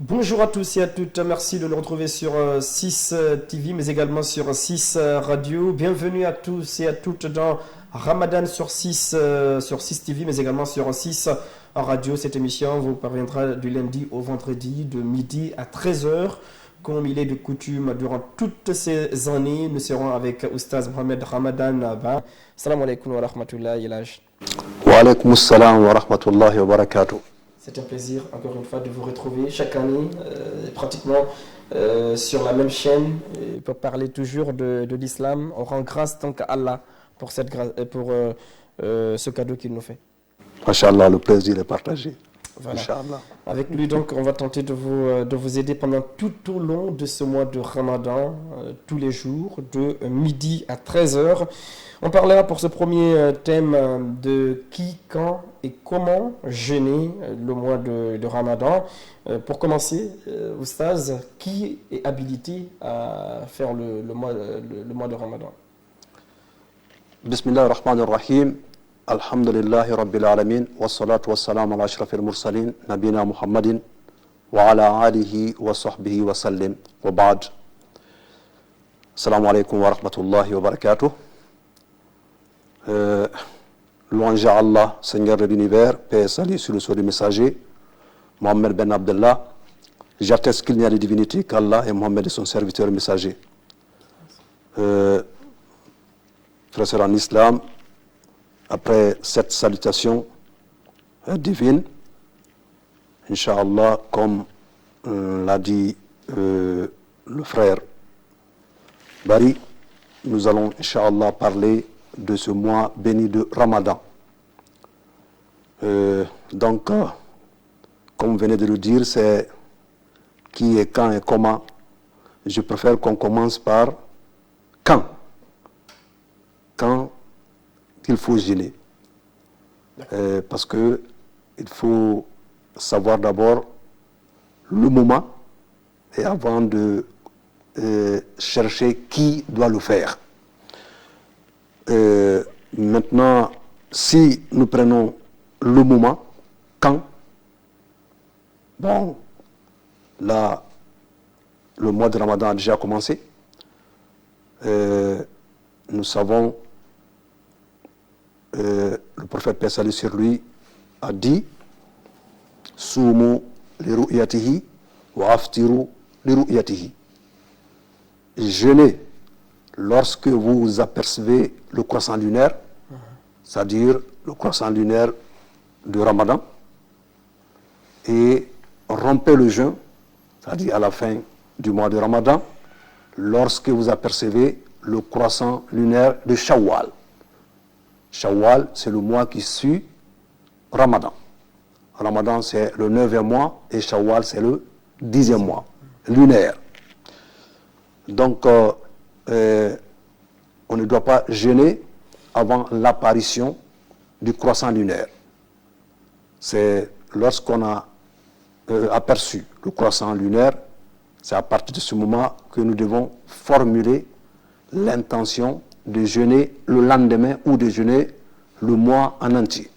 Bonjour à tous et à toutes, merci de nous retrouver sur 6 TV mais également sur 6 Radio. Bienvenue à tous et à toutes dans Ramadan sur 6 TV mais également sur 6 Radio. Cette émission vous parviendra du lundi au vendredi de midi à 13h. Comme il est de coutume durant toutes ces années, nous serons avec Oustaz Mohamed Ramadan Ba. Salam alaikum wa rahmatullahi wa Wa alaikum salam wa rahmatullahi wa barakatuh. C'est un plaisir, encore une fois, de vous retrouver chaque année, pratiquement sur la même chaîne, pour parler toujours de l'islam. On rend grâce donc à Allah pour ce cadeau qu'il nous fait. Masha'Allah, le plaisir est partagé. Voilà. Avec lui, donc, on va tenter de vous aider pendant tout au long de ce mois de Ramadan, tous les jours, de midi à 13h. On parlera pour ce premier thème de qui, quand et comment jeûner le mois de Ramadan. Pour commencer, Oustaz, qui est habilité à faire le mois de Ramadan? Bismillah ar-Rahman ar-Rahim. Alhamdulillahi Rabbil Alamin. Wassalatu wassalamu ala ashrafil mursalin. Nabina Muhammadin. Wa ala alihi wa sahbihi wa sallim. Wa ba'd. Assalamu alaikum wa rahmatullahi wa barakatuh. Louange à Allah, Seigneur de l'univers, paix et salut sur le sceau du messager, Mohammed ben Abdallah. J'atteste qu'il n'y a de divinité qu'Allah et Mohammed est son serviteur et messager. Frères en islam, après cette salutation divine, Inch'Allah, comme l'a dit le frère Bari, nous allons Inch'Allah parler de ce mois béni de Ramadan. Comme vous venez de le dire, c'est qui est quand et comment. Je préfère qu'on commence par quand. Quand il faut jeûner. Parce que il faut savoir d'abord le moment et avant de chercher qui doit le faire. Maintenant, si nous prenons le moment, quand, bon, là, le mois de Ramadan a déjà commencé. Nous savons, le prophète paix salut sur lui a dit, Soumu li ru'yatihi wa aftiru li ru'yatihi. Jeûnez lorsque vous apercevez le croissant lunaire, c'est-à-dire le croissant lunaire de Ramadan, et rompez le jeûne, c'est-à-dire à la fin du mois de Ramadan, lorsque vous apercevez le croissant lunaire de Shawwal. Shawwal, c'est le mois qui suit Ramadan. Ramadan, c'est le 9e mois, et Shawwal, c'est le 10e mois, lunaire. Donc, on ne doit pas jeûner avant l'apparition du croissant lunaire. C'est lorsqu'on a aperçu le croissant lunaire, c'est à partir de ce moment que nous devons formuler l'intention de jeûner le lendemain ou de jeûner le mois en entier.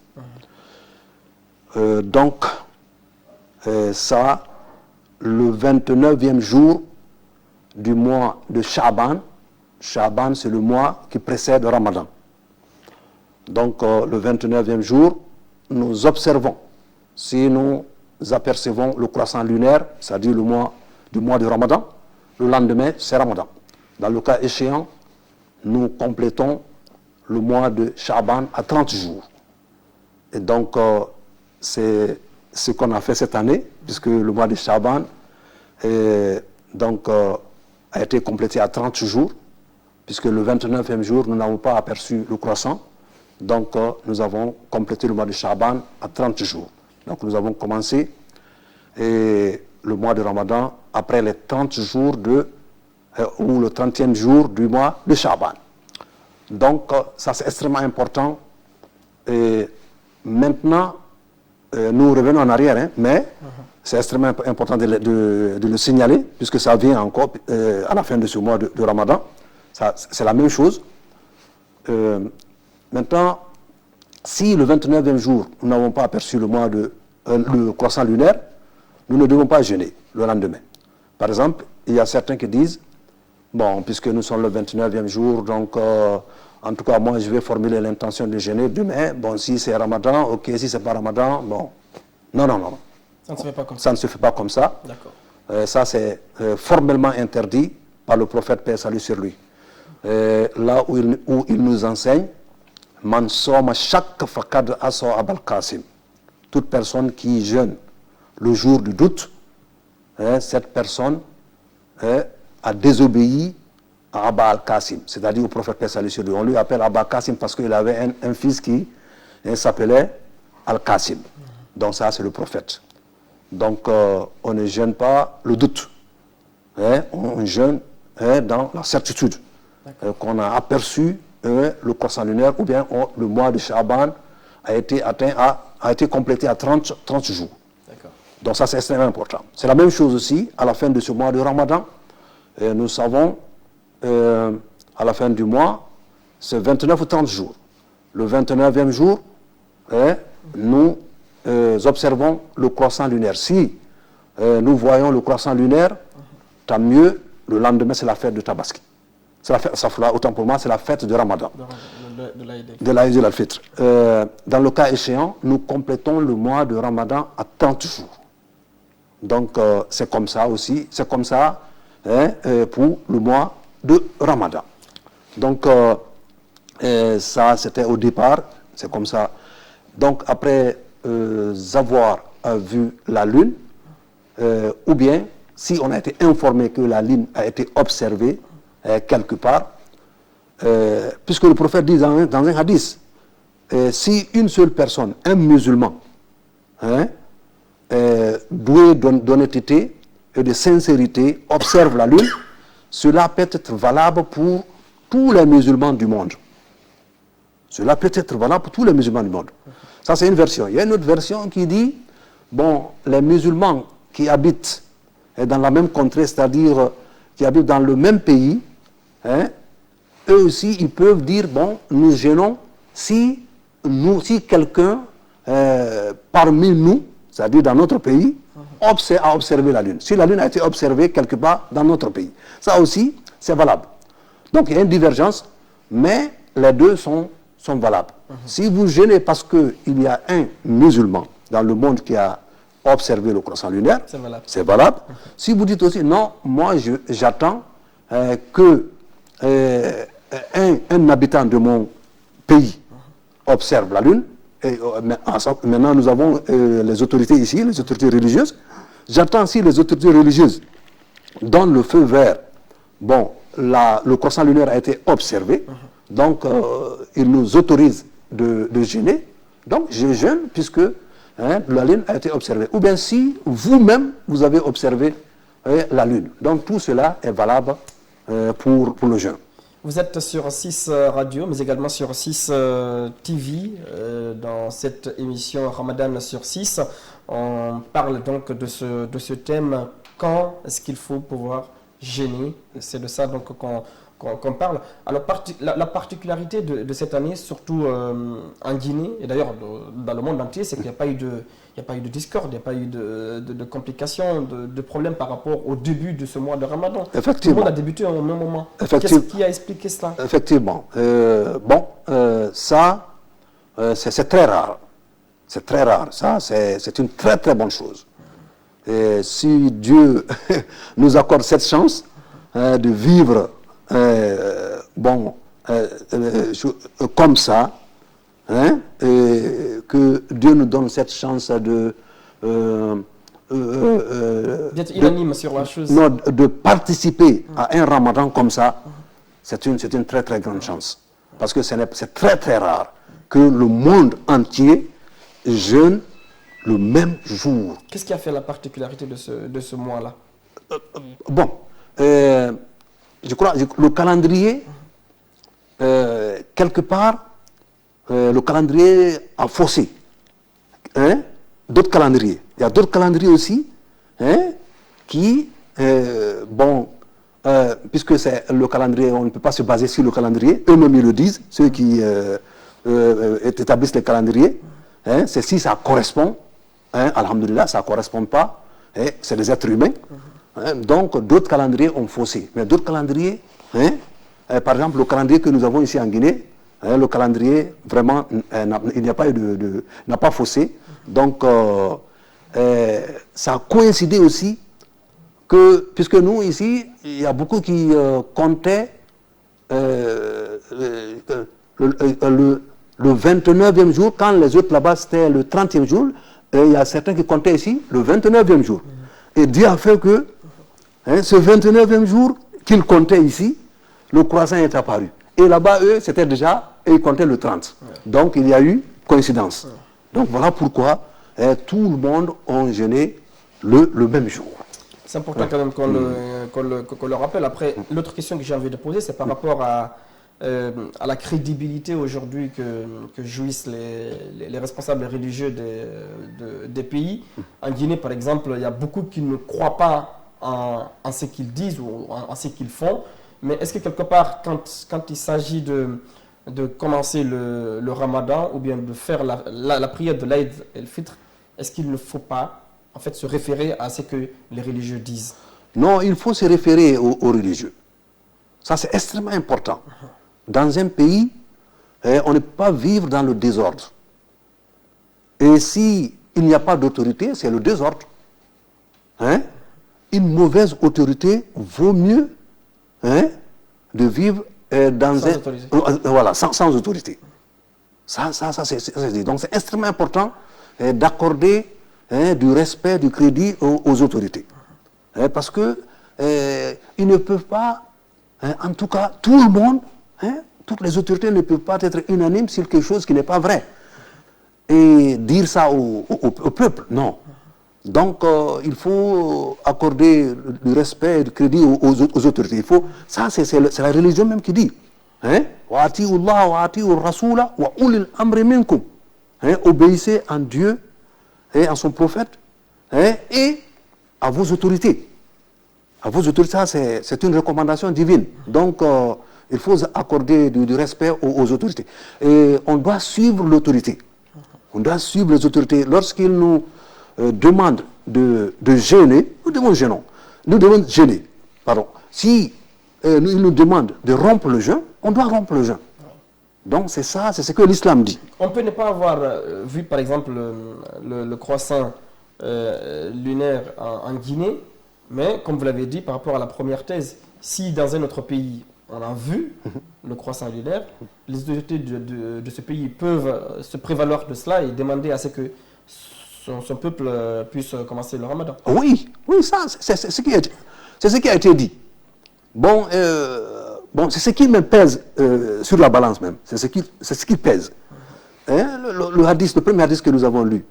Ça, le 29e jour du mois de Sha'ban. Sha'ban, c'est le mois qui précède Ramadan. Donc, le 29e jour, nous observons, si nous apercevons le croissant lunaire, c'est-à-dire du mois de Ramadan, le lendemain, c'est Ramadan. Dans le cas échéant, nous complétons le mois de Sha'ban à 30 jours. Et donc, c'est ce qu'on a fait cette année, puisque le mois de Sha'ban a été complété à 30 jours, puisque le 29e jour, nous n'avons pas aperçu le croissant. Donc, nous avons complété le mois de Sha'ban à 30 jours. Donc, nous avons commencé le mois de Ramadan après les 30 jours ou le 30e jour du mois de Sha'ban. Donc, ça c'est extrêmement important. Et maintenant, nous revenons en arrière, mais c'est extrêmement important de le signaler, puisque ça vient encore à la fin de ce mois de Ramadan. C'est la même chose. Maintenant, si le 29e jour, nous n'avons pas aperçu le croissant lunaire, nous ne devons pas jeûner le lendemain. Par exemple, il y a certains qui disent, bon, puisque nous sommes le 29e jour, donc en tout cas, moi, je vais formuler l'intention de jeûner demain. Bon, si c'est Ramadan, ok, si c'est pas Ramadan, bon. Non, non, non. Ça ne se fait pas comme ça. Ça ne se fait pas comme ça. D'accord. Ça, c'est formellement interdit par le prophète, paix et salut sur lui. Là où il nous enseigne, Man soma shak fakad aso abal Qasim. Toute personne qui jeûne le jour du doute, cette personne a désobéi à Abba al-Qasim, c'est-à-dire au prophète paix et salut sur lui. On lui appelle Abba al-Qasim parce qu'il avait un fils qui s'appelait al-Qasim. Donc ça, c'est le prophète. Donc on ne jeûne pas le doute. On jeûne dans la certitude qu'on a aperçu le croissant lunaire, ou bien le mois de Shaban a été atteint, a été complété à 30 jours. Donc ça, c'est extrêmement important. C'est la même chose aussi à la fin de ce mois de Ramadan. Nous savons, à la fin du mois, c'est 29 ou 30 jours. Le 29e jour, nous observons le croissant lunaire. Si nous voyons le croissant lunaire, tant mieux, le lendemain, c'est la fête de Tabaski. C'est la fête, ça fera autant pour moi, c'est la fête de Ramadan. De l'Aïd el-Fitr. Dans le cas échéant, nous complétons le mois de Ramadan à 30 jours. Donc, c'est comme ça aussi, c'est comme ça pour le mois de Ramadan. Donc, ça, c'était au départ, c'est comme ça. Donc, après avoir vu la lune, ou bien, si on a été informé que la lune a été observée quelque part, puisque le prophète dit dans un hadith, si une seule personne, un musulman, doué d'honnêteté et de sincérité, observe la lune, cela peut être valable pour tous les musulmans du monde. Cela peut être valable pour tous les musulmans du monde. Ça, c'est une version. Il y a une autre version qui dit, bon, les musulmans qui habitent dans la même contrée, c'est-à-dire qui habitent dans le même pays, eux aussi, ils peuvent dire, bon, nous gênons si quelqu'un parmi nous, c'est-à-dire dans notre pays, a observé la lune. Si la lune a été observée quelque part dans notre pays. Ça aussi, c'est valable. Donc, il y a une divergence, mais les deux sont valables. Si vous gênez parce qu'il y a un musulman dans le monde qui a observé le croissant lunaire, c'est valable. Si vous dites aussi, non, moi, j'attends que un habitant de mon pays observe la lune, et maintenant nous avons les autorités ici, les autorités religieuses. J'attends si les autorités religieuses donnent le feu vert. Bon, le croissant lunaire a été observé, donc ils nous autorisent de jeûner. Donc je jeûne puisque la lune a été observée. Ou bien si vous-même vous avez observé la lune. Donc tout cela est valable pour le jeûne. Vous êtes sur 6 Radio, mais également sur 6 TV. Dans cette émission Ramadan sur 6, on parle donc de ce thème, quand est-ce qu'il faut pouvoir jeûner. C'est de ça donc qu'on parle. Alors la particularité de cette année, surtout en Guinée, et d'ailleurs dans le monde entier, c'est qu'il n'y a pas eu de discorde, il n'y a pas eu de complications, de problèmes par rapport au début de ce mois de Ramadan. Effectivement. Tout le monde a débuté au même moment. Qu'est-ce qui a expliqué cela? Effectivement. Ça, c'est très rare. C'est très rare. Ça, c'est une très très bonne chose. Et si Dieu nous accorde cette chance de vivre comme ça, et que Dieu nous donne cette chance d'être unanime sur la chose. Non, de participer à un Ramadan comme ça, c'est une très très grande chance. Parce que c'est très très rare que le monde entier jeûne le même jour. Qu'est-ce qui a fait la particularité de ce mois-là? Je crois le calendrier, quelque part, le calendrier a faussé. D'autres calendriers. Il y a d'autres calendriers aussi qui, puisque c'est le calendrier, on ne peut pas se baser sur le calendrier, eux-mêmes ils le disent, ceux qui établissent les calendriers, c'est si ça correspond, alhamdoulilah, ça ne correspond pas, c'est des êtres humains. Donc d'autres calendriers ont faussé. Mais d'autres calendriers, par exemple le calendrier que nous avons ici en Guinée, le calendrier vraiment il n'y a pas n'a pas faussé. Donc ça a coïncidé aussi que, puisque nous ici, il y a beaucoup qui comptaient le 29e jour, quand les autres là-bas c'était le 30e jour, et il y a certains qui comptaient ici le 29e jour. Et Dieu a fait que ce 29e jour qu'ils comptaient ici, le croissant est apparu. Et là-bas, eux, c'était déjà, ils comptaient le 30. Donc il y a eu coïncidence. Donc voilà pourquoi tout le monde a jeûné le même jour. C'est important quand même qu'on le rappelle. Après, l'autre question que j'ai envie de poser, c'est par rapport à la crédibilité aujourd'hui que jouissent les responsables religieux des pays. En Guinée, par exemple, il y a beaucoup qui ne croient pas en ce qu'ils disent ou en ce qu'ils font. Mais est-ce que quelque part, quand il s'agit de commencer le ramadan ou bien de faire la prière de l'Aïd el-Fitr, est-ce qu'il ne faut pas en fait se référer à ce que les religieux disent? Non, il faut se référer aux religieux. Ça, c'est extrêmement important. Dans un pays, on ne peut pas vivre dans le désordre. Et s'il n'y a pas d'autorité, c'est le désordre. Une mauvaise autorité vaut mieux de vivre sans autorité. Ça c'est dit. Donc c'est extrêmement important d'accorder du respect, du crédit aux autorités. Parce que ils ne peuvent pas, en tout cas, tout le monde, toutes les autorités ne peuvent pas être unanimes sur quelque chose qui n'est pas vrai. Et dire ça au peuple, non. Donc, il faut accorder du respect et du crédit aux autorités. Ça, c'est la religion même qui dit. Obéissez en Dieu et en son prophète et à vos autorités. À vos autorités, ça, c'est une recommandation divine. Donc, il faut accorder du respect aux autorités. Et on doit suivre l'autorité. On doit suivre les autorités. Lorsqu'ils nous demandent de jeûner, nous devons jeûner. Nous devons jeûner. Pardon. Si ils nous demandent de rompre le jeûne, on doit rompre le jeûne. Donc c'est ça, c'est ce que l'islam dit. On peut ne pas avoir vu par exemple le croissant lunaire en Guinée, mais comme vous l'avez dit par rapport à la première thèse, si dans un autre pays on a vu le croissant lunaire, les autorités de ce pays peuvent se prévaloir de cela et demander à ce que son peuple puisse commencer le ramadan. Oui, ça, c'est ce qui a été dit. Bon, c'est ce qui me pèse sur la balance même. C'est ce qui pèse. Le premier hadith que nous avons lu.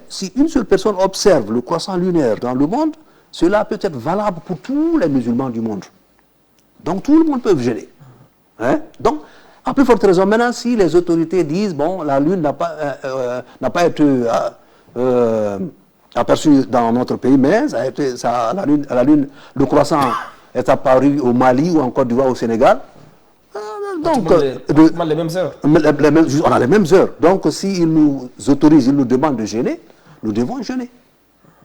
Si une seule personne observe le croissant lunaire dans le monde, cela peut être valable pour tous les musulmans du monde. Donc tout le monde peut jeûner. Donc, à plus forte raison, maintenant, si les autorités disent, bon, la lune n'a pas été aperçue dans notre pays, mais la lune, le croissant est apparu au Mali ou en Côte d'Ivoire, au Sénégal. Donc, les mêmes heures. On a les mêmes heures. Donc, s'ils nous autorisent, ils nous demandent de jeûner, nous devons jeûner.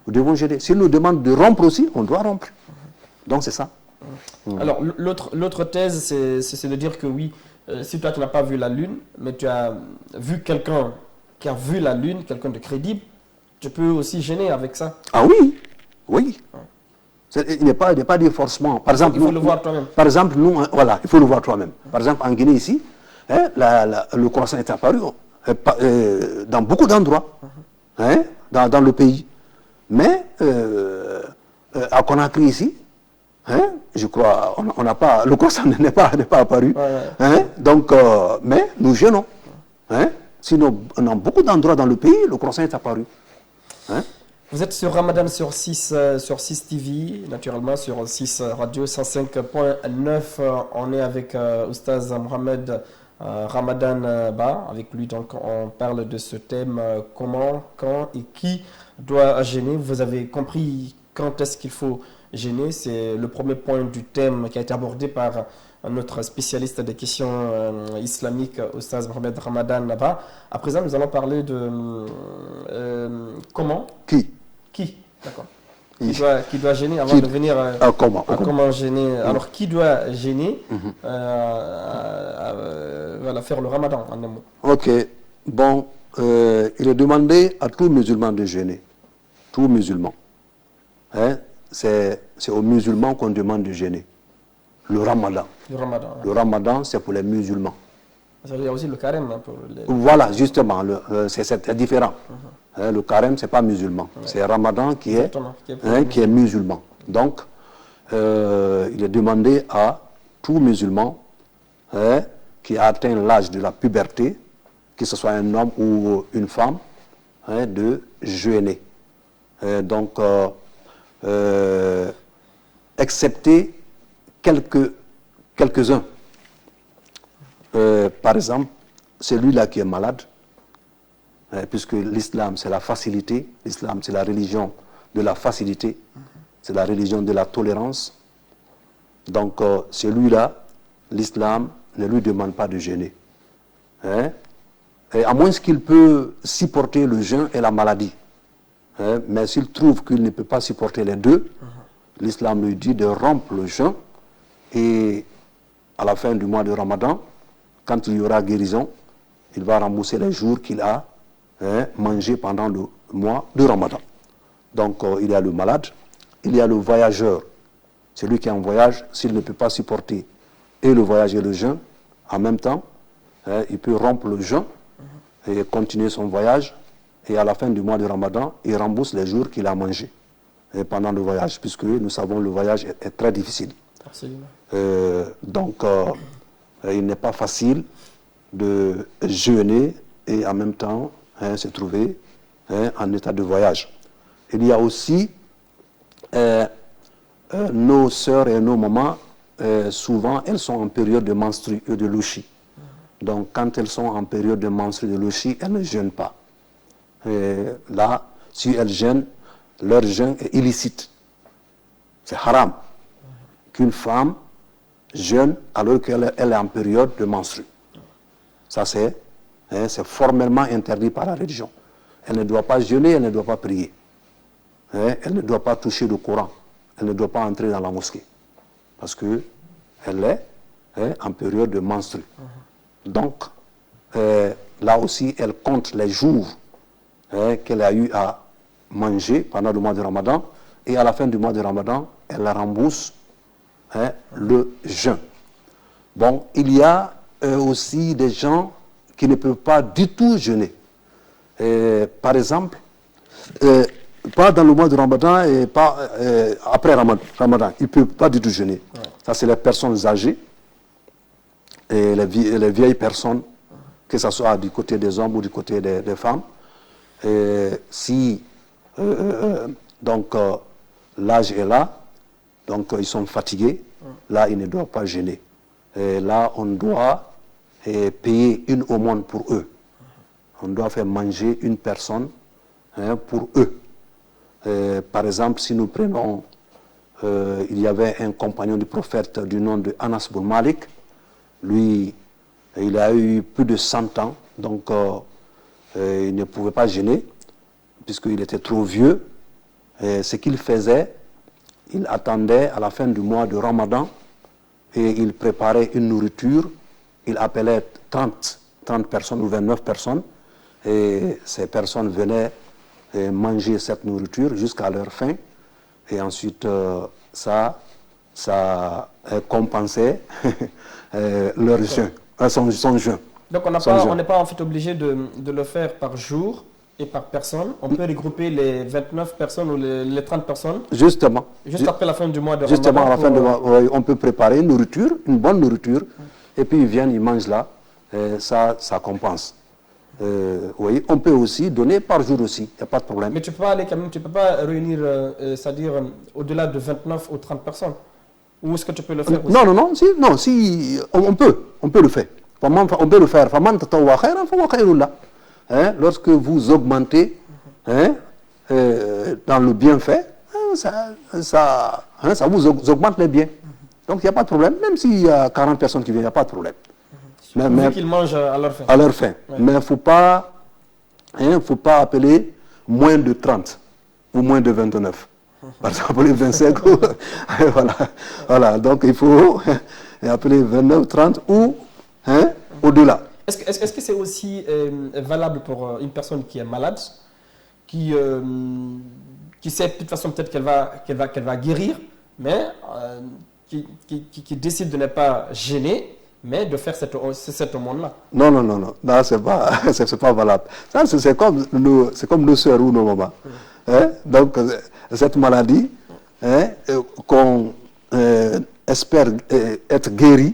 Nous devons jeûner. S'ils nous demandent de rompre aussi, on doit rompre. Donc, c'est ça. Alors, l'autre thèse, c'est de dire que oui, si toi tu n'as pas vu la lune, mais tu as vu quelqu'un qui a vu la lune, quelqu'un de crédible, tu peux aussi jeûner avec ça. Ah oui. Il n'y a pas de forcément. Par exemple, il faut le voir toi-même. Par exemple, nous, voilà, il faut le voir toi-même. Par exemple, en Guinée ici, le croissant est apparu dans beaucoup d'endroits, dans le pays. Mais à Conakry ici, je crois, on n'a pas, le croissant n'est pas apparu. Donc, mais nous jeûnons. Sinon, dans beaucoup d'endroits dans le pays, le croissant est apparu. Vous êtes sur Ramadan sur 6 TV, naturellement sur 6 Radio 105.9. On est avec Oustaz Mohamed Ramadan Ba. Avec lui, donc, on parle de ce thème comment, quand et qui doit jeûner. Vous avez compris quand est-ce qu'il faut jeûner. C'est le premier point du thème qui a été abordé par notre spécialiste des questions islamiques, Oustaz Mohamed Ramadan Ba. À présent, nous allons parler de comment. Qui, D'accord. qui doit gêner avant de venir à comment gêner. Alors, qui doit gêner voilà, faire le ramadan en un mot? Ok. Bon, il est demandé à tout musulman de jeûner. Tout musulman. Hein? C'est aux musulmans qu'on demande de jeûner. Le ramadan. Le ramadan, c'est pour les musulmans. Il y a aussi le carême. Pour les... Voilà, justement, c'est différent. Le carême, ce n'est pas musulman. C'est ramadan qui est musulman. Donc, il est demandé à tout musulman qui a atteint l'âge de la puberté, que ce soit un homme ou une femme, de jeûner. Donc, excepté quelques-uns. Par exemple, celui-là qui est malade, puisque l'islam c'est la facilité, l'islam c'est la religion de la facilité, c'est la religion de la tolérance. Donc celui-là, l'islam ne lui demande pas de jeûner. Et à moins qu'il peut supporter le jeûne et la maladie. Mais s'il trouve qu'il ne peut pas supporter les deux, l'islam lui dit de rompre le jeûne et à la fin du mois de Ramadan, quand il y aura guérison, il va rembourser les jours qu'il a mangé pendant le mois de Ramadan. Donc il y a le malade, il y a le voyageur. Celui qui est en voyage, s'il ne peut pas supporter et le voyage et le jeûne en même temps, il peut rompre le jeûne et continuer son voyage. Et à la fin du mois de Ramadan, il rembourse les jours qu'il a mangés pendant le voyage, puisque nous savons que le voyage est très difficile. Donc, il n'est pas facile de jeûner et en même temps se trouver en état de voyage. Il y a aussi nos sœurs et nos mamans, souvent elles sont en période de menstru et de louchi. Donc quand elles sont en période de menstru et de louchi, elles ne jeûnent pas. Et là, si elles jeûnent, leur jeûne est illicite. C'est haram qu'une femme jeûne alors qu'elle est en période de menstru. Ça c'est formellement interdit par la religion. Elle ne doit pas jeûner, elle ne doit pas prier. Elle ne doit pas toucher le Coran. Elle ne doit pas entrer dans la mosquée. Parce qu'elle est en période de menstru. Donc, là aussi, elle compte les jours qu'elle a eu à manger pendant le mois de Ramadan. Et à la fin du mois de Ramadan, elle rembourse le jeûne. Bon, il y a aussi des gens qui ne peuvent pas du tout jeûner. Par exemple, pas dans le mois de Ramadan et pas après Ramadan. Ils ne peuvent pas du tout jeûner. Ouais. Ça, c'est les personnes âgées et les vieilles personnes, que ce soit du côté des hommes ou du côté des femmes. Et si donc l'âge est là, donc ils sont fatigués, là ils ne doivent pas jeûner. Et là on doit payer une aumône pour eux. On doit faire manger une personne pour eux. Par exemple, si nous prenons, il y avait un compagnon du prophète du nom de Anas bin Malik. Lui, il a eu plus de 100 ans, donc il ne pouvait pas jeûner, puisqu'il était trop vieux. Et ce qu'il faisait, il attendait à la fin du mois de Ramadan et il préparait une nourriture. Il appelait 30 personnes ou 29 personnes et ces personnes venaient manger cette nourriture jusqu'à leur faim et ensuite ça compensait leur jeûne, son jeûne. Donc on n'est pas en fait obligé de le faire par jour et par personne. On peut regrouper les 29 personnes ou les 30 personnes. Justement. Juste après la fin du mois de Ramadan. Justement, à la fin du mois, on peut préparer une nourriture, une bonne nourriture, et puis ils viennent, ils mangent là, et ça compense. Oui, on peut aussi donner par jour aussi, il n'y a pas de problème. Mais tu peux pas aller quand même, tu peux pas réunir, c'est-à-dire au-delà de 29 ou 30 personnes. Ou est-ce que tu peux le faire aussi? Non, si, on peut le faire. On peut le faire. Lorsque vous augmentez dans le bienfait, ça vous augmente les biens. Donc il n'y a pas de problème, même s'il y a 40 personnes qui viennent, il n'y a pas de problème. Mais qu'ils mangent à leur faim. À leur faim. Ouais. Mais il ne faut pas appeler moins de 30 ou moins de 29. Par exemple, les 25, voilà. Voilà, donc il faut appeler 29, 30 ou au-delà. Est-ce que c'est aussi valable pour une personne qui est malade, qui sait de toute façon peut-être qu'elle va guérir, mais qui décide de ne pas gêner, mais de faire cette aumône-là? Non, non, non, non, non, c'est pas valable. Ça, c'est comme nos soeurs ou nos mamans. Donc, cette maladie, qu'on espère être guérie.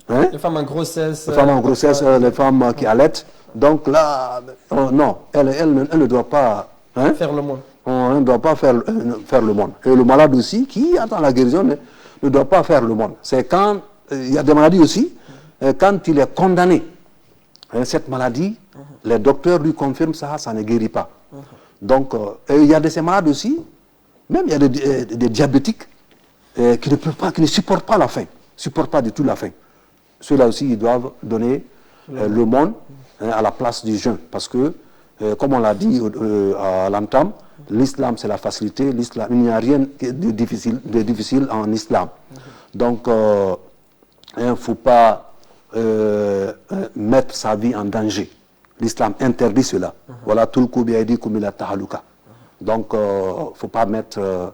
Ouais. Les femmes en grossesse. Les femmes en grossesse, les femmes qui allaitent. Donc là, non, elle ne doit pas faire le moine. On ne doit pas faire le moine. Et le malade aussi, qui attend la guérison, ne doit pas faire le moine. C'est quand il y a des maladies aussi, quand il est condamné. Cette maladie, les docteurs lui confirment ça ne guérit pas. Donc, il y a de ces malades aussi, même il y a des diabétiques qui ne peuvent pas, qui ne supportent pas la faim, supportent pas du tout la faim. Ceux-là aussi, ils doivent donner l'aumône à la place du jeûne. Parce que, comme on l'a dit à l'entame, l'islam c'est la facilité, il n'y a rien de difficile en islam. Donc, il ne faut pas mettre sa vie en danger. L'islam interdit cela. Voilà, tout le koubiaidi koumila tahaluka. Donc, il ne faut pas mettre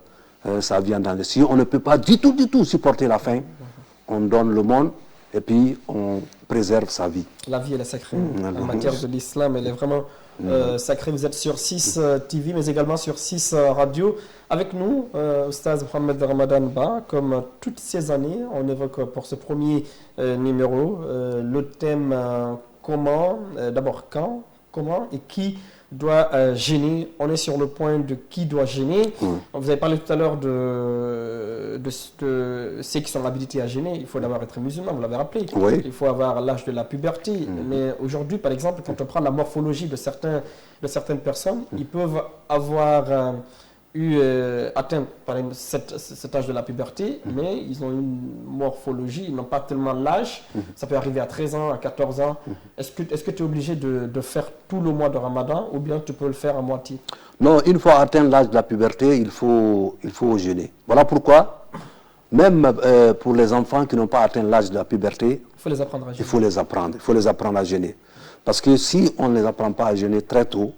sa vie en danger. Si on ne peut pas du tout supporter la faim, on donne le monde et puis on préserve sa vie. La vie, elle est sacrée. En matière de l'islam, elle est vraiment sacrée. Vous êtes sur 6 TV, mais également sur 6 Radio. Avec nous, Oustaz Mohamed Ramadan Ba, comme toutes ces années, on évoque pour ce premier numéro le thème comment, d'abord quand, comment et qui doit gêner. On est sur le point de qui doit gêner. Vous avez parlé tout à l'heure de ceux qui sont habilités à gêner. Il faut d'abord être musulman, vous l'avez rappelé. Oui. Il faut avoir l'âge de la puberté. Mais aujourd'hui, par exemple, quand on prend la morphologie de certaines personnes, ils peuvent avoir atteint par exemple, cet âge de la puberté, mais ils ont une morphologie, ils n'ont pas tellement l'âge. Ça peut arriver à 13 ans, à 14 ans. Est-ce que tu es obligé de faire tout le mois de Ramadan ou bien tu peux le faire à moitié? Non, une fois atteint l'âge de la puberté, il faut jeûner. Voilà pourquoi, même pour les enfants qui n'ont pas atteint l'âge de la puberté, il faut les apprendre à jeûner. Il faut les apprendre à jeûner. Parce que si on ne les apprend pas à jeûner très tôt,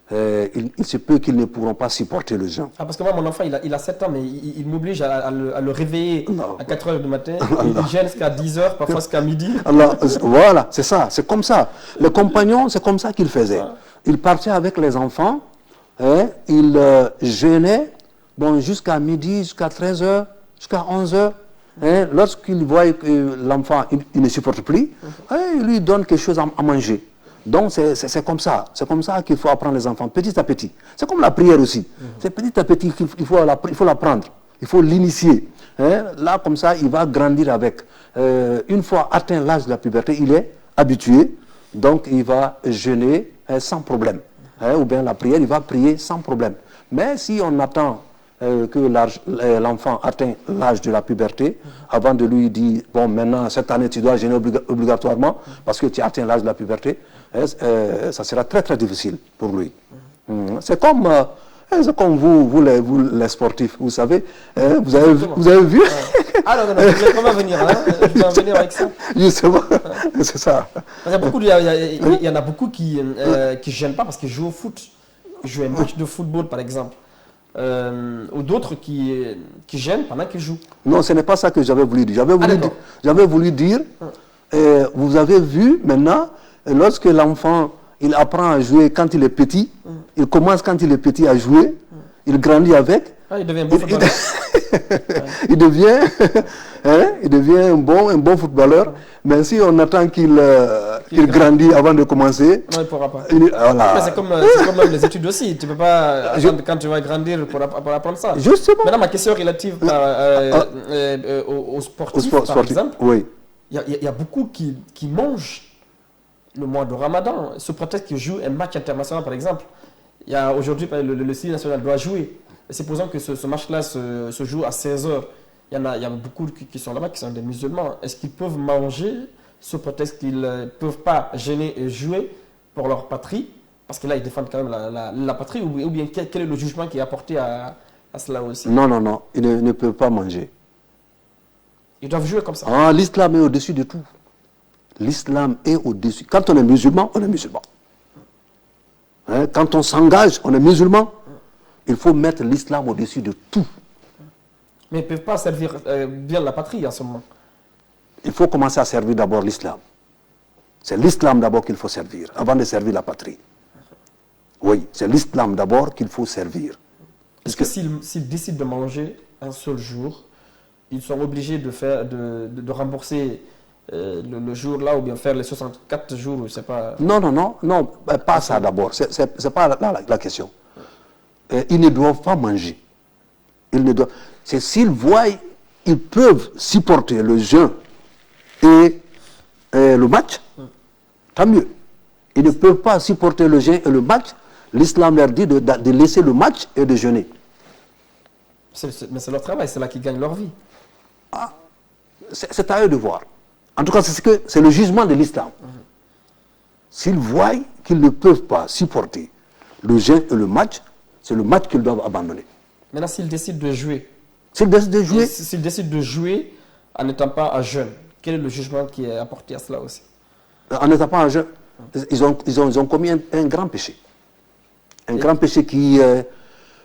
il se peut qu'ils ne pourront pas supporter le jeûne. Ah, parce que moi, mon enfant, il a 7 ans, mais il m'oblige à le réveiller à 4 h du matin. Il gêne jusqu'à 10 h, parfois jusqu'à midi. Alors, voilà, c'est ça, c'est comme ça. Les compagnons, c'est comme ça qu'ils faisaient. Ils partaient avec les enfants, ils jeûnaient jusqu'à midi, jusqu'à 13 h, jusqu'à 11 h. Lorsqu'ils voient que l'enfant il ne supporte plus, ils lui donnent quelque chose à manger. Donc c'est comme ça qu'il faut apprendre les enfants, petit à petit. C'est comme la prière aussi. C'est petit à petit qu'il faut l'apprendre, il faut l'initier. Là, comme ça, il va grandir avec. Une fois atteint l'âge de la puberté, il est habitué, donc il va jeûner sans problème. Ou bien la prière, il va prier sans problème. Mais si on attend que l'enfant atteint l'âge de la puberté, avant de lui dire, bon, maintenant, cette année, tu dois jeûner obligatoirement, parce que tu as atteint l'âge de la puberté, ça sera très, très difficile pour lui. C'est comme vous les sportifs, vous savez, vous avez vu. Ah non, je vais vraiment venir, je vais en venir avec ça. Justement, c'est ça. Il y en a beaucoup qui ne gênent pas parce qu'ils jouent au foot. Ils jouent un match de football, par exemple. Ou d'autres qui gênent pendant qu'ils jouent. Non, ce n'est pas ça que j'avais voulu dire. J'avais voulu dire, vous avez vu maintenant, lorsque l'enfant il apprend à jouer quand il est petit, il commence quand il est petit à jouer, il grandit avec. Il devient un bon footballeur. Il devient un bon footballeur, mais si on attend qu'il grandit avant de commencer... Non, il ne pourra pas. Voilà. C'est comme les études aussi, tu ne peux pas attendre quand tu vas grandir pour apprendre ça. Justement. Maintenant, ma question relative aux sportifs, par exemple, oui. Il y a beaucoup qui mangent le mois de Ramadan, sous prétexte qu'ils jouent un match international, par exemple. Aujourd'hui, le Sili national doit jouer. Supposons que ce match-là se joue à 16 h. Il y a beaucoup qui sont là-bas, qui sont des musulmans. Est-ce qu'ils peuvent manger sous prétexte qu'ils ne peuvent pas gêner et jouer pour leur patrie? Parce que là, ils défendent quand même la patrie. Ou bien quel est le jugement qui est apporté à à cela aussi. Non, non, non, ils ne peuvent pas manger. Ils doivent jouer comme ça. Ah, l'islam est au-dessus de tout. L'islam est au-dessus. Quand on est musulman, on est musulman. Hein, quand on s'engage, on est musulman. Il faut mettre l'islam au-dessus de tout. Mais ils ne peuvent pas servir bien la patrie en ce moment. Il faut commencer à servir d'abord l'islam. C'est l'islam d'abord qu'il faut servir, avant de servir la patrie. Oui, c'est l'islam d'abord qu'il faut servir. Est-ce que s'ils décident de manger un seul jour, ils sont obligés de rembourser le jour là ou bien faire les 64 jours, je sais pas. Non, non, non, non, pas ça d'abord. C'est pas la question. Ils ne doivent pas manger. C'est s'ils voient, ils peuvent supporter le jeûne et le match, tant mieux. Ils ne peuvent pas supporter le jeûne et le match. L'islam leur dit de laisser le match et de jeûner. Mais c'est leur travail, c'est là qu'ils gagnent leur vie. Ah, c'est à eux de voir. En tout cas, c'est le jugement de l'islam. S'ils voient qu'ils ne peuvent pas supporter le jeûne et le match, c'est le match qu'ils doivent abandonner. Maintenant, s'ils décident de jouer, s'ils décident de jouer en n'étant pas à jeûne, quel est le jugement qui est apporté à cela aussi? En n'étant pas à jeûne, ils ont commis un grand péché. Un grand péché qui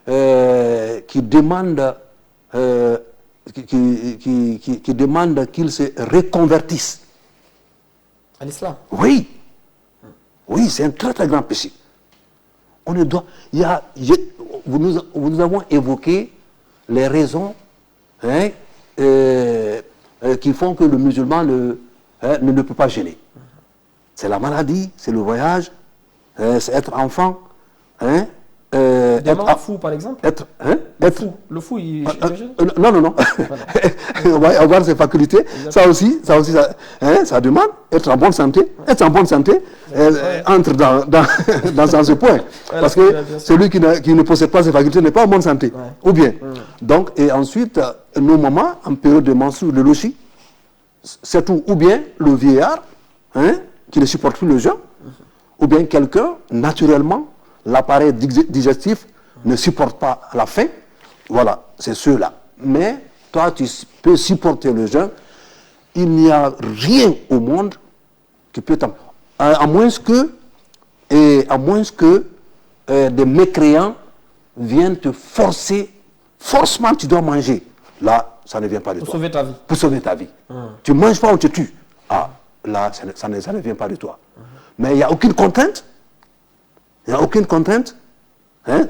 demande qui demande qu'ils se reconvertissent. À l'islam? Oui. Oui, c'est un très très grand péché. On ne doit, nous avons évoqué les raisons qui font que le musulman ne peut pas jeûner. C'est la maladie, c'est le voyage, c'est être enfant. Être fou, par exemple. Le fou, il non, non, non. On va avoir ses facultés. Ça aussi, ça demande être en bonne santé. Être en bonne santé entre dans ce point. Parce que celui qui ne possède pas ses facultés n'est pas en bonne santé. Ou bien. Donc, et ensuite, nos mamans, en période de menstrues, de lochi, c'est tout. Ou bien le vieillard, qui ne supporte plus le jeûne, ou bien quelqu'un, naturellement, l'appareil digestif ne supporte pas la faim. Voilà, c'est ceux-là. Mais toi, tu peux supporter le jeûne. Il n'y a rien au monde qui peut t'empêcher. À moins que des mécréants viennent te forcer. Forcément, tu dois manger. Là, ça ne vient pas de toi. Pour sauver ta vie. Pour sauver ta vie. Tu ne manges pas, on te tue. Ah, là, ça ne vient pas de toi. Mais il n'y a aucune contrainte. Il n'y a aucune contrainte.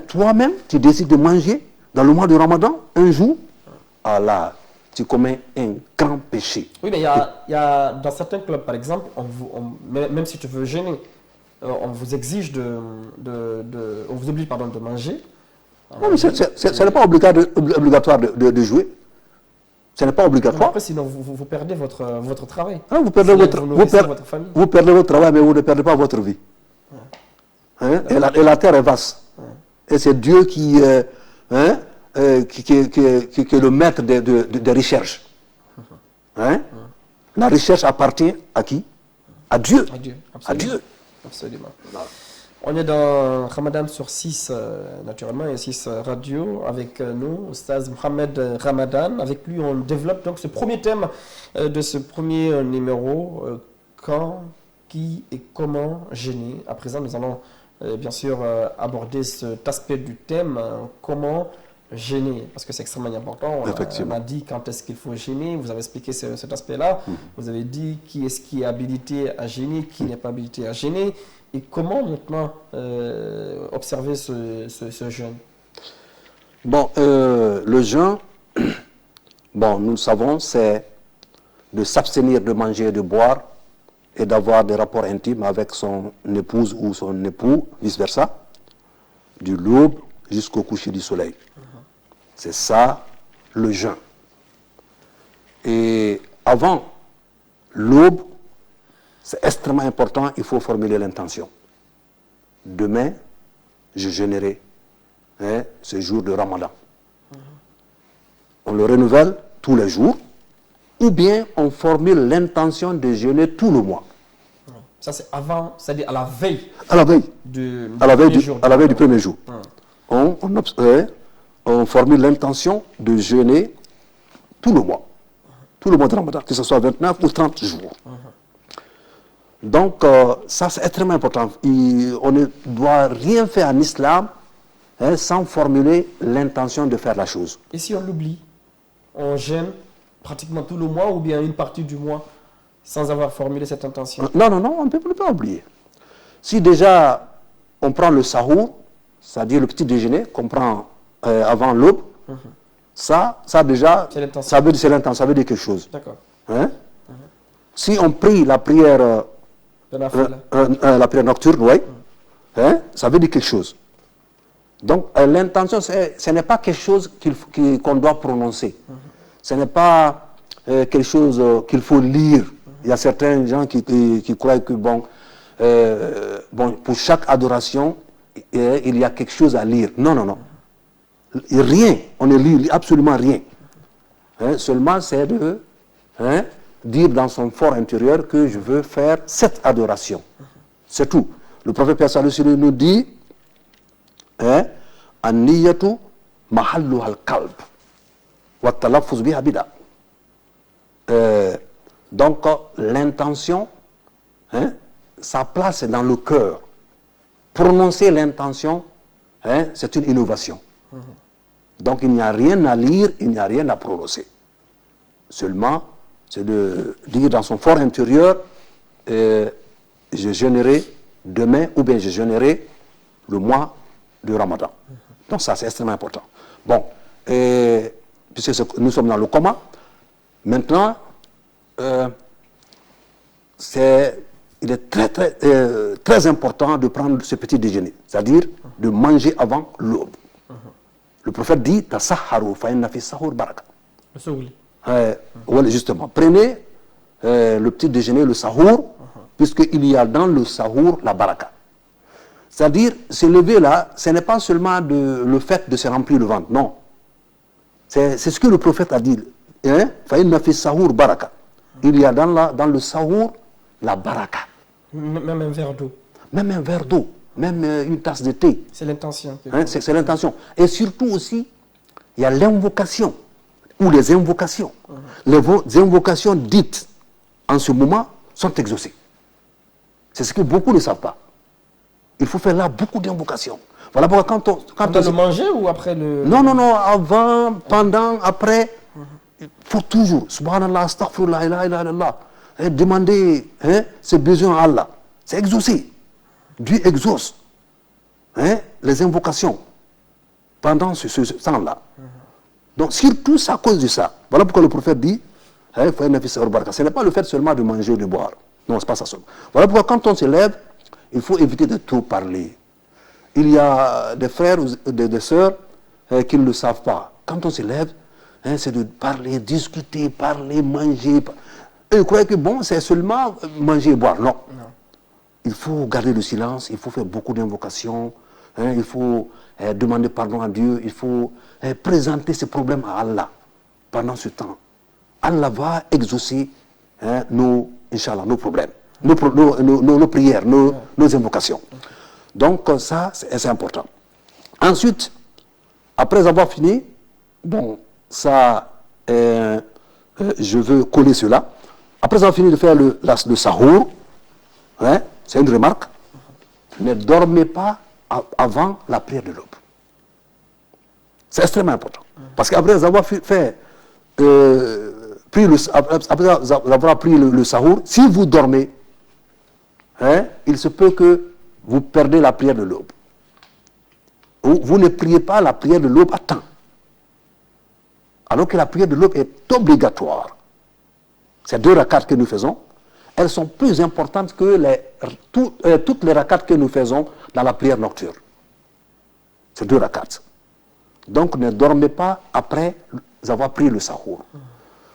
Toi-même, tu décides de manger dans le mois de Ramadan, un jour. Ah là, tu commets un grand péché. Oui, mais il y a dans certains clubs, par exemple, même si tu veux jeûner, on vous exige on vous oblige de manger. Non, mais ce n'est pas obligatoire de jouer. Ce n'est pas obligatoire. Après, sinon, vous perdez votre travail. Vous perdez votre famille. Vous perdez votre travail, mais vous ne perdez pas votre vie. Et la terre est vaste. Et c'est Dieu qui est le maître des recherches. La recherche appartient à qui? À Dieu. À Dieu. Absolument. On est dans Ramadan sur 6, naturellement, et 6 radio avec nous, Oustaz Mohamed Ramadan. Avec lui, on développe donc ce premier thème de ce premier numéro, quand, qui et comment jeûner. À présent, nous allons bien sûr aborder cet aspect du thème, comment jeûner, parce que c'est extrêmement important. On a dit quand est-ce qu'il faut jeûner, vous avez expliqué cet aspect-là. Vous avez dit qui est-ce qui est habilité à jeûner, qui n'est pas habilité à jeûner. Et comment maintenant observer ce jeûne? Bon, le jeûne, bon, nous le savons, c'est de s'abstenir de manger et de boire et d'avoir des rapports intimes avec son épouse ou son époux, vice-versa, du l'aube jusqu'au coucher du soleil. C'est ça, le jeûne. Et avant l'aube, c'est extrêmement important, il faut formuler l'intention. Demain, je jeûnerai ce jour de Ramadan. On le renouvelle tous les jours, ou bien on formule l'intention de jeûner tout le mois. Ça, c'est avant, c'est-à-dire à la veille. À la veille. Du premier jour. On on formule l'intention de jeûner tout le mois de Ramadan, que ce soit 29 ou 30 jours. Donc, ça c'est extrêmement important. On ne doit rien faire en islam sans formuler l'intention de faire la chose. Et si on l'oublie, on jeûne pratiquement tout le mois ou bien une partie du mois sans avoir formulé cette intention? Non, on ne peut pas oublier. Si déjà on prend le sahour, c'est-à-dire le petit déjeuner qu'on prend avant l'aube, ça déjà, ça veut dire l'intention, ça veut dire quelque chose. D'accord. Si on prie la prière, la prière nocturne, oui, ça veut dire quelque chose. Donc l'intention, ce n'est pas quelque chose qu'on doit prononcer. Ce n'est pas quelque chose qu'il faut lire. Il y a certains gens qui croient que, pour chaque adoration, il y a quelque chose à lire. Non. Rien, on ne lit absolument rien. Seulement, c'est de dire dans son fort intérieur que je veux faire cette adoration. C'est tout. Le prophète Pierre nous dit An-niyatu mahalluha al-qalb wa talaffuz biha bida. Donc, l'intention, sa place est dans le cœur. Prononcer l'intention, c'est une innovation. Donc, il n'y a rien à lire, il n'y a rien à prononcer. Seulement, c'est de dire dans son fort intérieur, je jeûnerai demain ou bien je jeûnerai le mois de Ramadan. Donc, ça, c'est extrêmement important. Bon, puisque nous sommes dans le coma, maintenant, il est très important de prendre ce petit déjeuner, c'est-à-dire de manger avant l'aube. Le prophète dit Tasahharu fa inna fi sahur baraka. Justement, prenez le petit déjeuner, le sahour, puisqu'il y a dans le sahour la baraka. C'est-à-dire, se lever là, ce n'est pas seulement le fait de se remplir le ventre, non. C'est ce que le prophète a dit. Fa inna fi sahur baraka. Il y a dans le sahour la baraka. Même un verre d'eau. Même un verre d'eau, même une tasse de thé. C'est l'intention. C'est l'intention. Et surtout aussi, il y a l'invocation, ou les invocations. Les invocations dites en ce moment sont exaucées. C'est ce que beaucoup ne savent pas. Il faut faire là beaucoup d'invocations. Voilà pourquoi quand on le manger ou après le... Non, avant, pendant, après, il faut toujours, subhanallah, astaghfirullah, ilaha illallah, demander ses besoins à Allah. C'est exaucé. Dieu exauce les invocations pendant ce temps-là. Donc, surtout, c'est à cause de ça. Voilà pourquoi le prophète dit, ce n'est pas le fait seulement de manger ou de boire. Non, ce n'est pas ça seulement. Voilà pourquoi quand on se lève, il faut éviter de trop parler. Il y a des frères ou des sœurs qui ne le savent pas. Quand on se lève, c'est de parler, discuter, parler, manger. Et ils croient que c'est seulement manger et boire. Non. Il faut garder le silence, il faut faire beaucoup d'invocations, il faut demander pardon à Dieu, il faut présenter ses problèmes à Allah pendant ce temps. Allah va exaucer nos problèmes, nos prières, nos invocations. Donc ça, c'est important. Ensuite, après avoir fini, je veux coller cela. Après avoir fini de faire le sahour, c'est une remarque, ne dormez pas avant la prière de l'aube. C'est extrêmement important. Parce qu'après avoir après avoir pris le sahour, si vous dormez, il se peut que vous perdez la prière de l'aube. Vous ne priez pas la prière de l'aube à temps. Alors que la prière de l'aube est obligatoire. Ces 2 rakats que nous faisons, elles sont plus importantes que toutes les rakats que nous faisons dans la prière nocturne. Ces 2 rakats. Donc ne dormez pas après avoir pris le sahour.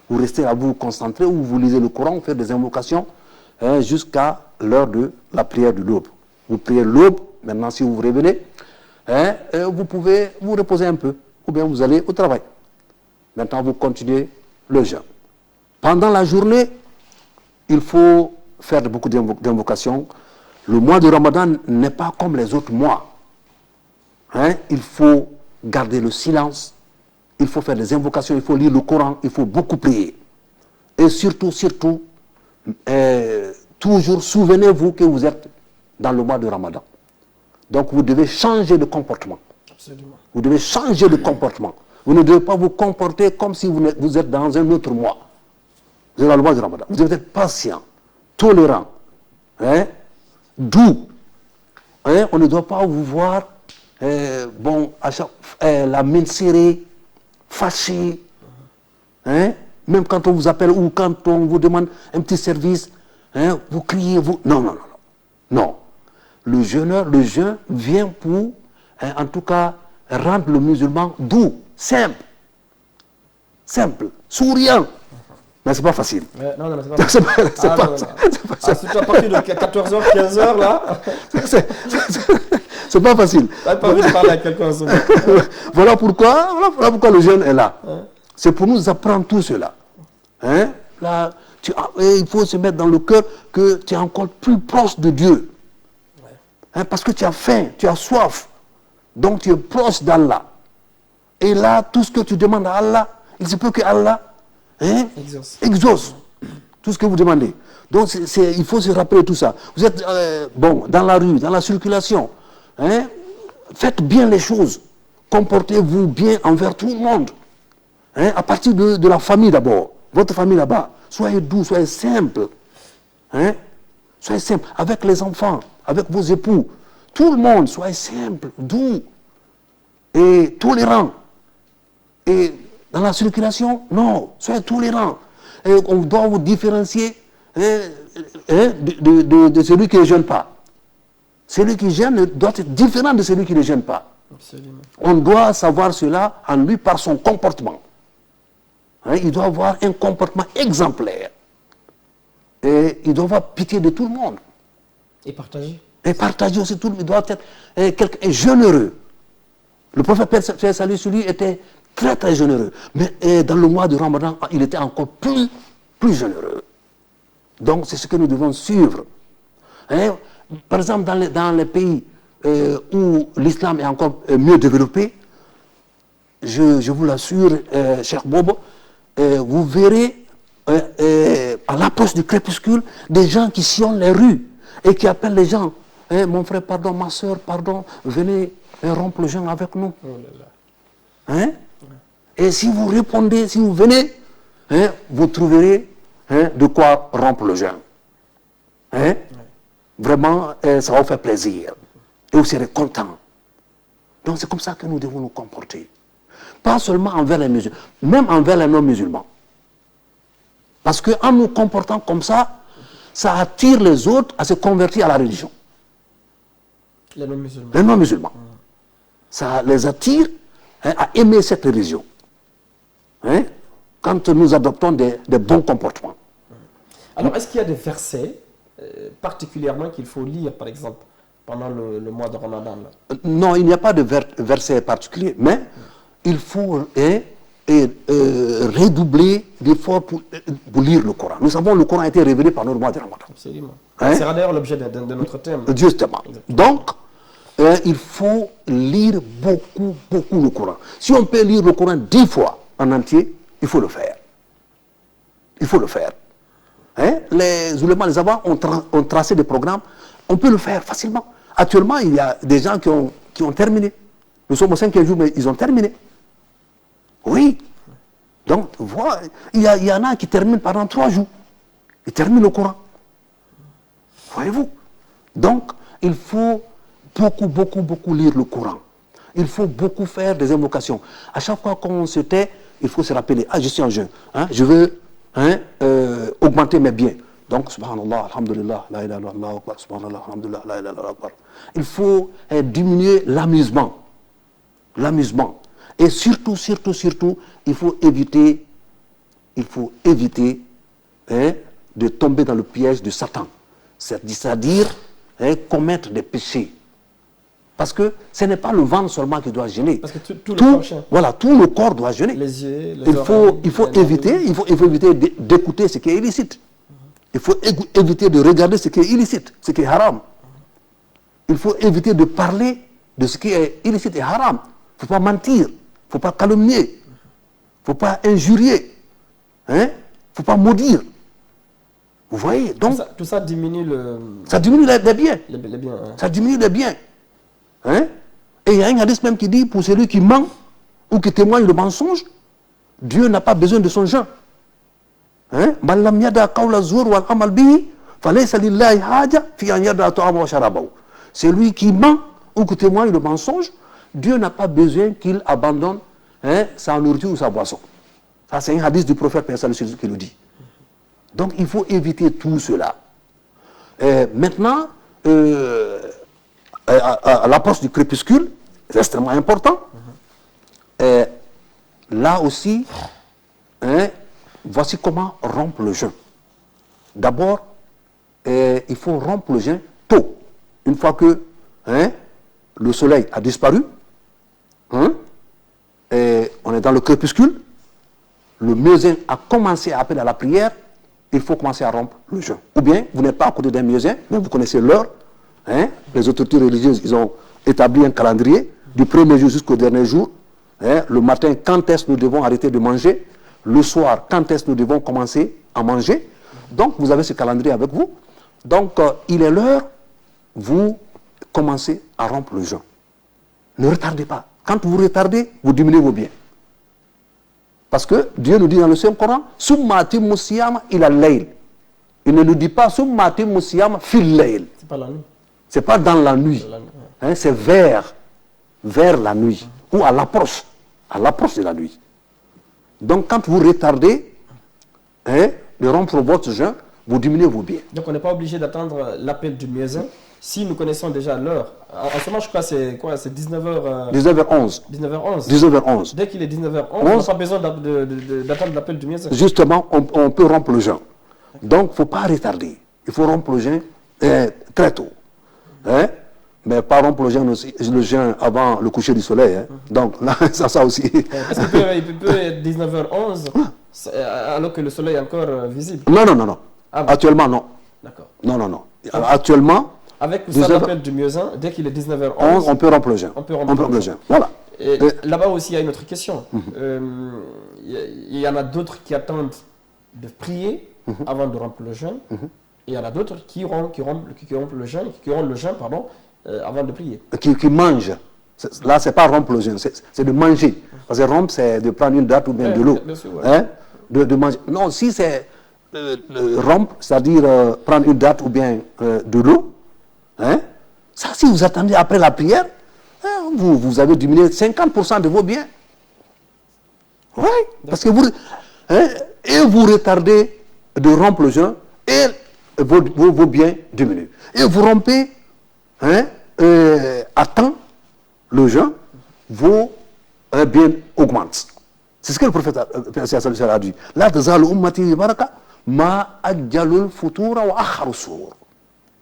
Vous restez là, vous concentrer, ou vous lisez le Coran, vous faites des invocations jusqu'à l'heure de la prière de l'aube. Vous priez l'aube, maintenant si vous vous revenez, vous pouvez vous reposer un peu, ou bien vous allez au travail. Maintenant vous continuez le jeûne. Pendant la journée, il faut faire beaucoup d'invocations. Le mois de Ramadan n'est pas comme les autres mois. Il faut garder le silence, il faut faire des invocations, il faut lire le Coran, il faut beaucoup prier. Et surtout, toujours souvenez-vous que vous êtes dans le mois de Ramadan. Donc vous devez changer de comportement. Absolument. Vous devez changer de comportement. Vous ne devez pas vous comporter comme si vous êtes dans un autre mois. Vous êtes dans le mois de Ramadan. Vous devez être patient, tolérant, doux. On ne doit pas vous voir la main serrée, fâché. Même quand on vous appelle ou quand on vous demande un petit service, vous criez, vous... Non. Le jeûne vient pour, en tout cas, rendre le musulman doux, simple, souriant. Mais c'est pas facile. Non, c'est pas facile. Surtout à partir de 14h, 15h, là. C'est pas facile. T'as pas envie de parler à quelqu'un en ce moment. Voilà pourquoi le jeûne est là. C'est pour nous apprendre tout cela. Là, il faut se mettre dans le cœur que tu es encore plus proche de Dieu. Parce que tu as faim, tu as soif. Donc tu es proche d'Allah. Et là, tout ce que tu demandes à Allah, il se peut que Allah exauce tout ce que vous demandez. Donc il faut se rappeler tout ça. Vous êtes dans la rue, dans la circulation. Faites bien les choses. Comportez-vous bien envers tout le monde. À partir de la famille d'abord. Votre famille là-bas. Soyez doux, soyez simple. Soyez simple. Avec les enfants, avec vos époux. Tout le monde, soyez simple, doux et tolérant. Et dans la circulation, non, soyez tolérant. Et on doit vous différencier de celui qui ne gêne pas. Celui qui gêne doit être différent de celui qui ne gêne pas. Absolument. On doit savoir cela en lui par son comportement. Il doit avoir un comportement exemplaire. Et il doit avoir pitié de tout le monde. Et partager. Et partager aussi tout le monde. Il doit être quelqu'un généreux. Le prophète salut sur lui était très très généreux. Mais dans le mois de Ramadan, il était encore plus généreux. Donc c'est ce que nous devons suivre. Par exemple, dans les pays où l'islam est encore mieux développé, je vous l'assure, cher Bobo, vous verrez à l'approche du crépuscule des gens qui sillonnent les rues et qui appellent les gens. Mon frère, pardon, ma soeur, pardon, venez rompre le jeûne avec nous. Oh là là. Et si vous répondez, si vous venez, vous trouverez de quoi rompre le jeûne. Vraiment, ça va vous faire plaisir. Et vous serez content. Donc c'est comme ça que nous devons nous comporter. Pas seulement envers les musulmans, même envers les non-musulmans. Parce qu'en nous comportant comme ça attire les autres à se convertir à la religion. Les non-musulmans. Les non-musulmans. Ça les attire à aimer cette religion. Quand nous adoptons des bons comportements. Alors, est-ce qu'il y a des versets particulièrement qu'il faut lire, par exemple, pendant le mois de Ramadan là? Non, il n'y a pas de verset particulier, mais il faut redoubler d'efforts pour lire le Coran. Nous savons que le Coran a été révélé pendant le mois de Ramadan. Absolument. C'est d'ailleurs l'objet de notre thème. Justement. Donc, il faut lire beaucoup le Coran. Si on peut lire le Coran 10 fois en entier, il faut le faire. Il faut le faire. Les oulémas, les savants ont tracé des programmes. On peut le faire facilement. Actuellement, il y a des gens qui ont terminé. Nous sommes au 5e jour, mais ils ont terminé. Oui. Donc, voilà, il y en a qui terminent pendant 3 jours. Ils terminent le Coran. Voyez-vous? Donc, il faut beaucoup lire le Coran. Il faut beaucoup faire des invocations. À chaque fois qu'on se tait, il faut se rappeler, je suis en jeûne. Je veux augmenter mes biens. Donc, subhanallah, alhamdulillah, la ilaha illallah, subhanallah, alhamdulillah, la ilaha illallah. Il faut diminuer l'amusement. L'amusement. Et surtout, il faut éviter de tomber dans le piège de Satan. C'est-à-dire commettre des péchés. Parce que ce n'est pas le ventre seulement qui doit gêner. Parce que tout le corps doit gêner. Les yeux, les oreilles, il faut éviter d'écouter ce qui est illicite. Il faut éviter de regarder ce qui est illicite, ce qui est haram. Il faut éviter de parler de ce qui est illicite et haram. ne faut pas mentir, il ne faut pas calomnier, il ne faut pas injurier, il ne faut pas maudire. Vous voyez, donc... Tout ça diminue le... Ça diminue les biens. Les biens, hein. Ça diminue les biens. Hein? Et il y a un hadith même qui dit, pour celui qui ment ou qui témoigne le mensonge, Dieu n'a pas besoin de son jeûne. Hein? Celui qui ment ou qui témoigne le mensonge, Dieu n'a pas besoin qu'il abandonne sa nourriture ou sa boisson. Ça, c'est un hadith du prophète qui le dit. Donc, il faut éviter tout cela. Maintenant, à l'approche du crépuscule, c'est extrêmement important. Là aussi, voici comment rompre le jeûne. D'abord, il faut rompre le jeûne tôt. Une fois que le soleil a disparu, et on est dans le crépuscule, le muezzin a commencé à appeler à la prière, il faut commencer à rompre le jeûne. Ou bien, vous n'êtes pas à côté d'un muezzin, mais vous connaissez l'heure. Les autorités religieuses, ils ont établi un calendrier du premier jour jusqu'au dernier jour. Le matin, quand est-ce que nous devons arrêter de manger? Le soir, quand est-ce que nous devons commencer à manger? Donc, vous avez ce calendrier avec vous. Donc, il est l'heure, vous commencez à rompre le jeûne. Ne retardez pas. Quand vous retardez, vous diminuez vos biens. Parce que Dieu nous dit dans le Saint-Coran, Summa atimmu siyama ila layl. Il ne nous dit pas Summa atimmu siyama fil layl. C'est pas la nuit. C'est pas dans la nuit. C'est vers la nuit. Ou à l'approche de la nuit. Donc quand vous retardez de rompre votre jeûne, vous diminuez vos biens. Donc on n'est pas obligé d'attendre l'appel du muezzin. Si nous connaissons déjà l'heure, en ce moment je crois que c'est quoi? C'est 19h... 19h11. 19h11. 19h11. Dès qu'il est 19h11, on n'a pas besoin d'attendre l'appel du muezzin. Justement, on peut rompre le jeûne. Donc il ne faut pas retarder. Il faut rompre le jeûne très tôt. Mais pas rompre le jeûne avant le coucher du soleil. Donc là, ça aussi. Est-ce qu'il peut être 19h11 alors que le soleil est encore visible? Non. Ah bon. Actuellement, non. D'accord. Non. Alors, actuellement... Avec ça l'appel du muezzin, dès qu'il est 19h11, on peut rompre le jeûne. On peut rompre le jeûne. Voilà. Là-bas aussi, il y a une autre question. Il y en a d'autres qui attendent de prier avant de rompre le jeûne. Et il y en a d'autres qui rompent le jeûne, avant de prier. Qui mangent. Là, ce n'est pas rompre le jeûne, c'est de manger. Parce que rompre, c'est de prendre une date ou bien de l'eau. De manger. Non, si c'est rompre, c'est-à-dire prendre une date ou bien de l'eau, ça, si vous attendez après la prière, vous avez diminué 50% de vos biens. Oui, parce que vous retardez de rompre le jeûne et vos biens diminuent. Et vous rompez à temps le jeûne, vos biens augmentent. C'est ce que le prophète a dit. La tazalu ummati baraka ma ajjalul futura wa akharu suur.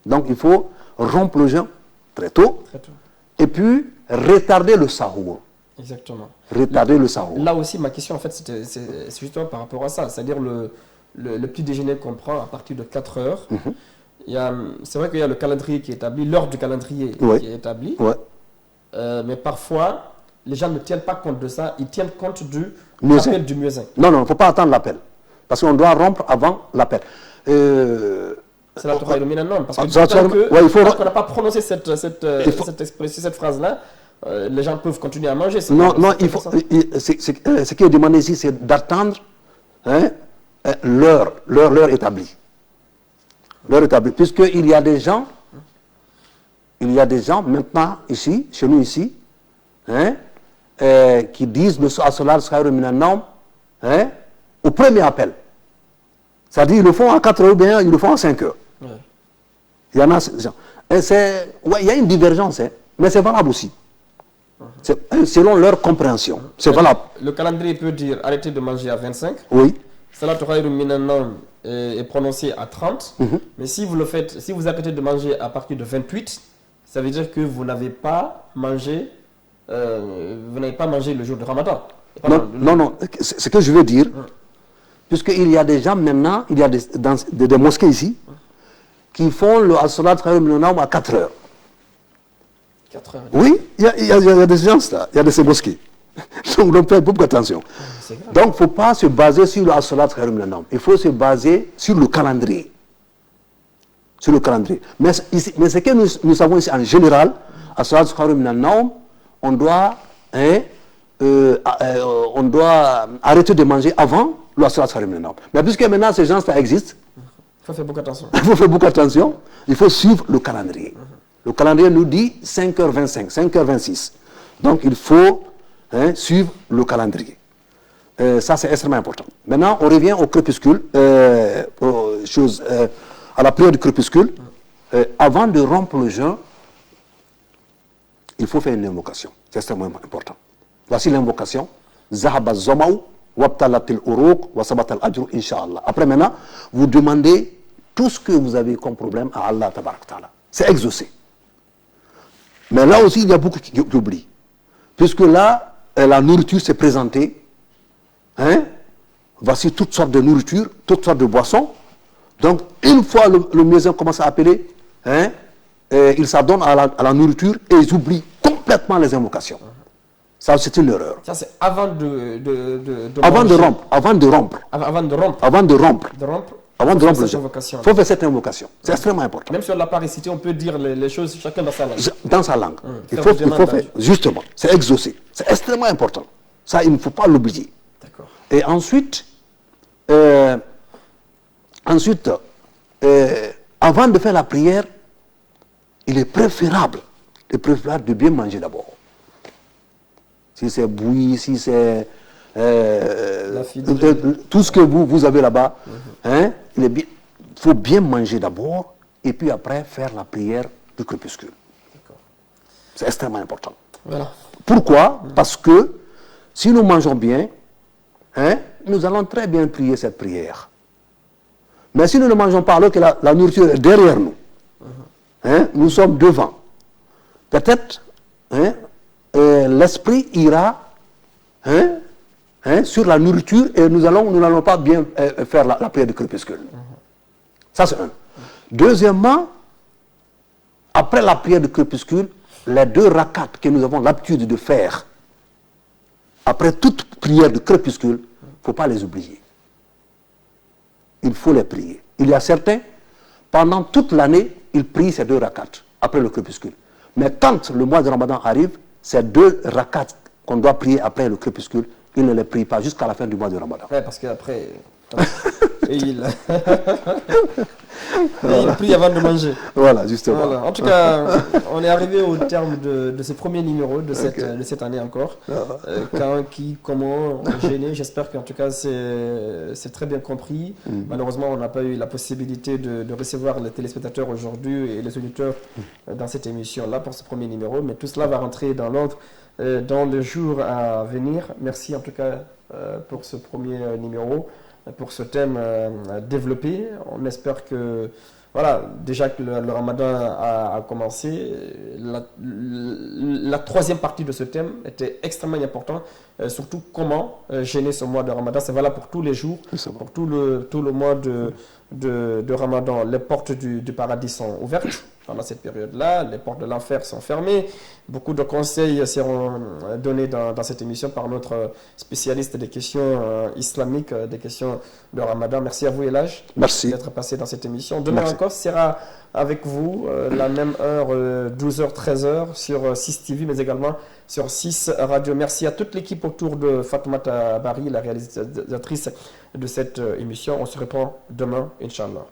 Donc il faut rompre le jeûne très tôt. Et puis retarder le sahour. Exactement. Retarder le sahour. Là aussi, ma question, en fait, c'est justement par rapport à ça. C'est-à-dire le petit déjeuner qu'on prend à partir de 4 heures. C'est vrai qu'il y a le calendrier qui est établi, l'heure du calendrier qui est établie. Mais parfois, les gens ne tiennent pas compte de ça. Ils tiennent compte de l'appel du muezzin. Non, il ne faut pas attendre l'appel. Parce qu'on doit rompre avant l'appel. C'est la Torah illumine un homme. Parce que qu'on n'a pas prononcé cette expression, cette phrase-là, les gens peuvent continuer à manger. Non, il faut. Ce qui est demandé ici, c'est d'attendre l'heure établie. L'heure établie. Puisqu'il y a des gens, maintenant, ici, chez nous ici, qui disent le As-Salat Khayrun Minan Nawm au premier appel. C'est-à-dire, ils le font à 4 heures ou bien ils le font à 5 heures. Il y en a. Il y a une divergence, mais c'est valable aussi. Selon leur compréhension. C'est valable. Le calendrier peut dire arrêtez de manger à 25. Oui. Salat Khayrun Minan Nawm est prononcé à 30. Mais si vous le faites, si vous arrêtez de manger à partir de 28, ça veut dire que vous n'avez pas mangé, le jour de Ramadan. Non. Ce que je veux dire, puisqu'il y a des gens maintenant, il y a des mosquées ici, qui font le As-Salat Khayrun Minan Nawm à 4 heures. 4 heures. Oui. y a des gens là, il y a de ces mosquées. Donc faites beaucoup attention. Donc il ne faut pas se baser sur le as-salat khairum minan nawm. Il faut se baser sur le calendrier. Sur le calendrier. Mais ce que nous savons ici en général, as-salat khairum minan nawm, on doit arrêter de manger avant le as-salat khairum minan nawm. Mais puisque maintenant ces gens-là existent, il faut faire beaucoup attention. Il faut faire beaucoup attention. Il faut suivre le calendrier. Le calendrier nous dit 5h25, 5h26. Donc il faut suivre le calendrier. Ça, c'est extrêmement important. Maintenant, on revient au crépuscule, à la prière du crépuscule. Avant de rompre le jeûne, il faut faire une invocation. C'est extrêmement important. Voici l'invocation. Zahaba Zomaou, Wabtalatil Uruq, Wasabatal Ajru, Inch'Allah. Après, maintenant, vous demandez tout ce que vous avez comme problème à Allah Tabarak Ta'ala. C'est exaucé. Mais là aussi, il y a beaucoup qui oublient. Puisque là, la nourriture s'est présentée. Voici toutes sortes de nourriture, toutes sortes de boissons. Donc, une fois le muezzin commence à appeler, ils s'adonnent à la nourriture et ils oublient complètement les invocations. Ça, c'est une erreur. Ça, c'est avant de rompre. Avant de rompre. Avant de rompre le jeûne. Il faut faire cette invocation. C'est extrêmement important. Même si on ne l'a pas récité, on peut dire les choses chacun dans sa langue. Dans sa langue. Il faut faire, justement, c'est exaucé. C'est extrêmement important. Ça, il ne faut pas l'oublier. D'accord. Et ensuite, avant de faire la prière, il est préférable de bien manger d'abord. Si c'est bouilli, si c'est tout ce que vous avez là-bas, il faut bien manger d'abord et puis après faire la prière du crépuscule. C'est extrêmement important. Voilà. Pourquoi? Parce que si nous mangeons bien, nous allons très bien prier cette prière. Mais si nous ne mangeons pas alors que la nourriture est derrière nous, nous sommes devant, peut-être l'esprit ira sur la nourriture et nous n'allons pas bien faire la prière du crépuscule. Ça, c'est un. Deuxièmement, après la prière du crépuscule, les 2 rakats que nous avons l'habitude de faire, après toute prière du crépuscule, il ne faut pas les oublier. Il faut les prier. Il y a certains, pendant toute l'année, ils prient ces 2 rakats après le crépuscule. Mais quand le mois de Ramadan arrive, ces 2 rakats qu'on doit prier après le crépuscule, ils ne les prient pas jusqu'à la fin du mois de Ramadan. Ouais, parce qu'après, il prie avant de manger. Voilà, justement. Voilà. En tout cas, on est arrivé au terme de ce premier numéro de cette année encore. Comment gêner, j'espère qu'en tout cas c'est très bien compris. Malheureusement, on n'a pas eu la possibilité de recevoir les téléspectateurs aujourd'hui et les auditeurs dans cette émission-là pour ce premier numéro, mais tout cela va rentrer dans l'ordre dans les jours à venir. Merci en tout cas pour ce premier numéro, pour ce thème développé. On espère que, voilà, déjà que le Ramadan a commencé, la troisième partie de ce thème était extrêmement importante, surtout comment gêner ce mois de Ramadan. C'est valable pour tous les jours, pour tout le mois de Ramadan. Les portes du paradis sont ouvertes pendant cette période-là, les portes de l'enfer sont fermées. Beaucoup de conseils seront donnés dans cette émission par notre spécialiste des questions islamiques, des questions de Ramadan. Merci à vous, Elhaj, d'être passé dans cette émission. Demain encore sera avec vous la même heure, 12h, 13h sur 6 TV, mais également sur 6 Radio. Merci à toute l'équipe autour de Fatoumata Bari, la réalisatrice de cette émission. On se reprend demain, Inch'Allah.